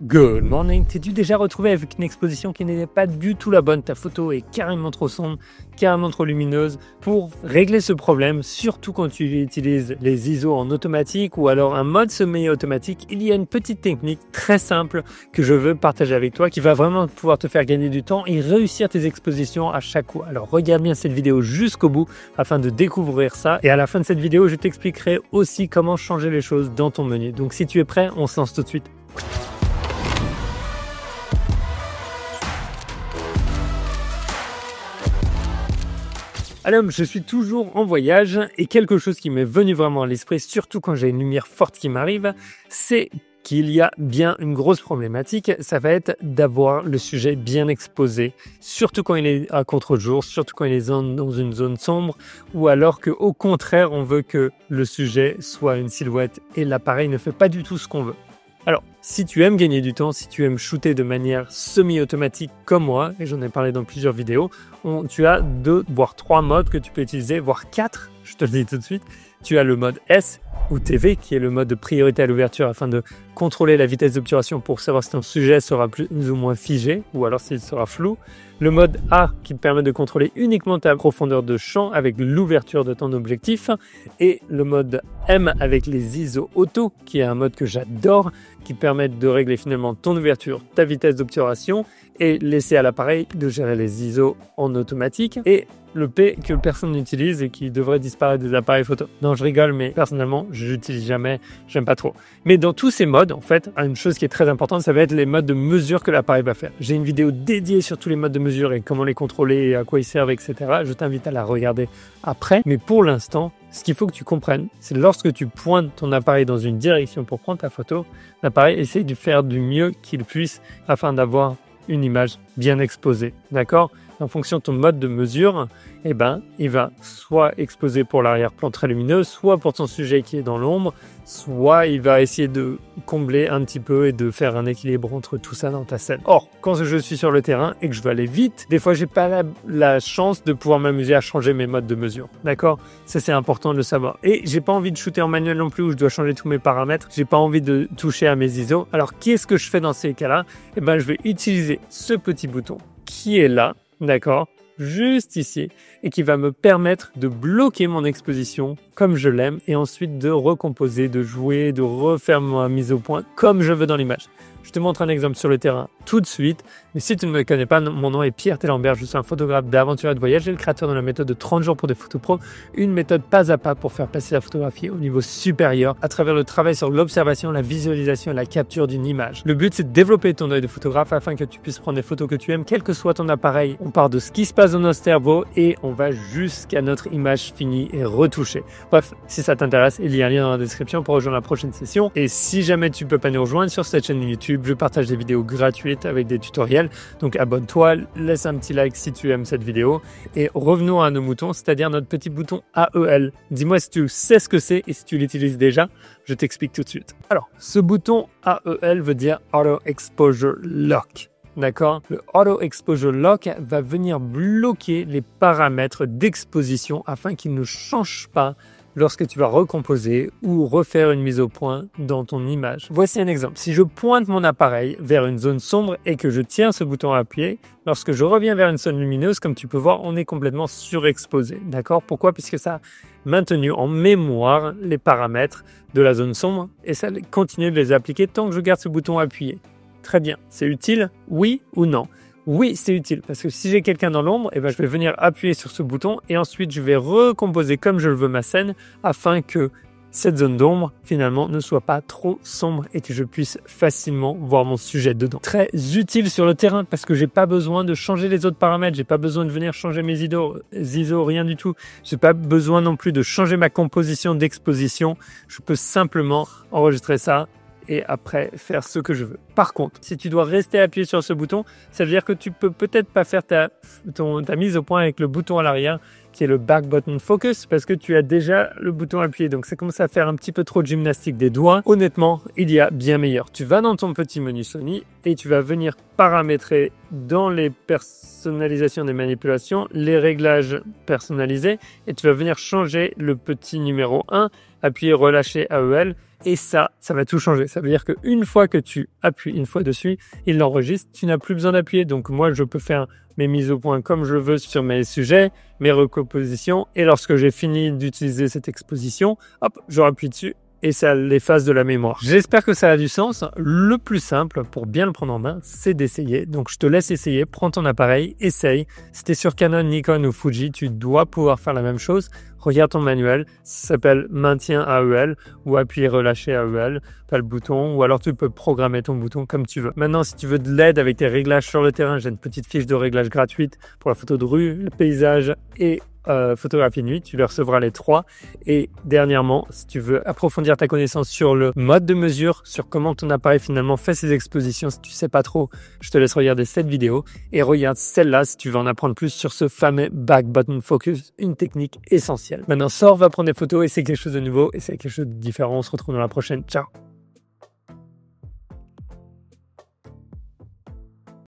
Good morning, t'es-tu déjà retrouvé avec une exposition qui n'était pas du tout la bonne? Ta photo est carrément trop sombre, carrément trop lumineuse. Pour régler ce problème, surtout quand tu utilises les ISO en automatique ou alors un mode semi-automatique, il y a une petite technique très simple que je veux partager avec toi qui va vraiment pouvoir te faire gagner du temps et réussir tes expositions à chaque coup. Alors regarde bien cette vidéo jusqu'au bout afin de découvrir ça, et à la fin de cette vidéo, je t'expliquerai aussi comment changer les choses dans ton menu. Donc si tu es prêt, on se lance tout de suite. Alors, je suis toujours en voyage et quelque chose qui m'est venu vraiment à l'esprit, surtout quand j'ai une lumière forte qui m'arrive, c'est qu'il y a bien une grosse problématique, ça va être d'avoir le sujet bien exposé, surtout quand il est à contre-jour, surtout quand il est dans une zone sombre, ou alors qu'au contraire, on veut que le sujet soit une silhouette et l'appareil ne fait pas du tout ce qu'on veut. Alors, si tu aimes gagner du temps, si tu aimes shooter de manière semi-automatique comme moi, et j'en ai parlé dans plusieurs vidéos, tu as 2 voire 3 modes que tu peux utiliser, voire 4, je te le dis tout de suite. Tu as le mode S ou TV, qui est le mode de priorité à l'ouverture afin de contrôler la vitesse d'obturation pour savoir si ton sujet sera plus ou moins figé ou alors s'il sera flou. Le mode A qui te permet de contrôler uniquement ta profondeur de champ avec l'ouverture de ton objectif. Et le mode M avec les ISO auto, qui est un mode que j'adore, qui permet de régler finalement ton ouverture, ta vitesse d'obturation et laisser à l'appareil de gérer les ISO en automatique. Et le P que personne n'utilise et qui devrait disparaître des appareils photo. Non, je rigole, mais personnellement, je l'utilise jamais, j'aime pas trop. Mais dans tous ces modes, en fait, une chose qui est très importante, ça va être les modes de mesure que l'appareil va faire. J'ai une vidéo dédiée sur tous les modes de mesure et comment les contrôler et à quoi ils servent, etc. Je t'invite à la regarder après. Mais pour l'instant, ce qu'il faut que tu comprennes, c'est lorsque tu pointes ton appareil dans une direction pour prendre ta photo, l'appareil essaye de faire du mieux qu'il puisse afin d'avoir une image bien exposée, d'accord? En fonction de ton mode de mesure, il va soit exposer pour l'arrière-plan très lumineux, soit pour ton sujet qui est dans l'ombre, soit il va essayer de combler un petit peu et de faire un équilibre entre tout ça dans ta scène. Or, quand je suis sur le terrain et que je veux aller vite, des fois, j'ai pas la chance de pouvoir m'amuser à changer mes modes de mesure. D'accord? Ça, c'est important de le savoir. Et j'ai pas envie de shooter en manuel non plus où je dois changer tous mes paramètres. J'ai pas envie de toucher à mes ISO. Alors, qu'est-ce que je fais dans ces cas-là? Je vais utiliser ce petit bouton qui est là. D'accord, juste ici, et qui va me permettre de bloquer mon exposition comme je l'aime et ensuite de recomposer, de jouer, de refaire ma mise au point comme je veux dans l'image. Je te montre un exemple sur le terrain tout de suite, mais si tu ne me connais pas, mon nom est Pierre Telembert, je suis un photographe d'aventure et de voyage et le créateur de la méthode de 30 jours pour des photos pro, une méthode pas à pas pour faire passer la photographie au niveau supérieur à travers le travail sur l'observation, la visualisation et la capture d'une image. Le but, c'est de développer ton œil de photographe afin que tu puisses prendre des photos que tu aimes, quel que soit ton appareil. On part de ce qui se passe dans notre cerveau et on va jusqu'à notre image finie et retouchée. Bref, si ça t'intéresse, il y a un lien dans la description pour rejoindre la prochaine session. Et si jamais tu peux pas nous rejoindre sur cette chaîne YouTube, je partage des vidéos gratuites avec des tutoriels. Donc abonne-toi, laisse un petit like si tu aimes cette vidéo. Et revenons à nos moutons, c'est-à-dire notre petit bouton AEL. Dis-moi si tu sais ce que c'est et si tu l'utilises déjà. Je t'explique tout de suite. Alors, ce bouton AEL veut dire Auto Exposure Lock. D'accord? Le Auto Exposure Lock va venir bloquer les paramètres d'exposition afin qu'ils ne changent pas lorsque tu vas recomposer ou refaire une mise au point dans ton image. Voici un exemple. Si je pointe mon appareil vers une zone sombre et que je tiens ce bouton à appuyer, lorsque je reviens vers une zone lumineuse, comme tu peux voir, on est complètement surexposé. D'accord? Pourquoi? Puisque ça a maintenu en mémoire les paramètres de la zone sombre et ça continue de les appliquer tant que je garde ce bouton appuyé. Très bien. C'est utile? Oui ou non? Oui, c'est utile parce que si j'ai quelqu'un dans l'ombre, je vais venir appuyer sur ce bouton et ensuite je vais recomposer comme je le veux ma scène afin que cette zone d'ombre finalement ne soit pas trop sombre et que je puisse facilement voir mon sujet dedans. Très utile sur le terrain parce que j'ai pas besoin de changer les autres paramètres, j'ai pas besoin de venir changer mes ISO, rien du tout. J'ai pas besoin non plus de changer ma composition d'exposition. Je peux simplement enregistrer ça et après faire ce que je veux. Par contre, si tu dois rester appuyé sur ce bouton, ça veut dire que tu peux peut-être pas faire ta mise au point avec le bouton à l'arrière qui est le Back Button Focus parce que tu as déjà le bouton appuyé. Donc ça commence à faire un petit peu trop de gymnastique des doigts. Honnêtement, il y a bien meilleur. Tu vas dans ton petit menu Sony et tu vas venir paramétrer dans les personnalisations des manipulations, les réglages personnalisés et tu vas venir changer le petit numéro 1 appuyer relâcher AEL et ça va tout changer. Ça veut dire qu'une fois que tu appuies une fois dessus, il l'enregistre, tu n'as plus besoin d'appuyer. Donc moi, je peux faire mes mises au point comme je veux sur mes sujets, mes recompositions et lorsque j'ai fini d'utiliser cette exposition, hop, je rappuie dessus et ça l'efface de la mémoire. J'espère que ça a du sens. Le plus simple pour bien le prendre en main, c'est d'essayer. Donc je te laisse essayer, prends ton appareil, essaye. Si tu es sur Canon, Nikon ou Fuji, tu dois pouvoir faire la même chose. Regarde ton manuel, ça s'appelle maintien AEL ou appuyer relâcher AEL, tu as le bouton ou alors tu peux programmer ton bouton comme tu veux. Maintenant, si tu veux de l'aide avec tes réglages sur le terrain, j'ai une petite fiche de réglage gratuite pour la photo de rue, le paysage et photographie nuit, tu les recevras les trois. Et dernièrement, si tu veux approfondir ta connaissance sur le mode de mesure, sur comment ton appareil finalement fait ses expositions, si tu sais pas trop, je te laisse regarder cette vidéo et regarde celle-là si tu veux en apprendre plus sur ce fameux back button focus, une technique essentielle. Maintenant, sors, va prendre des photos et c'est quelque chose de nouveau et c'est quelque chose de différent. On se retrouve dans la prochaine. Ciao!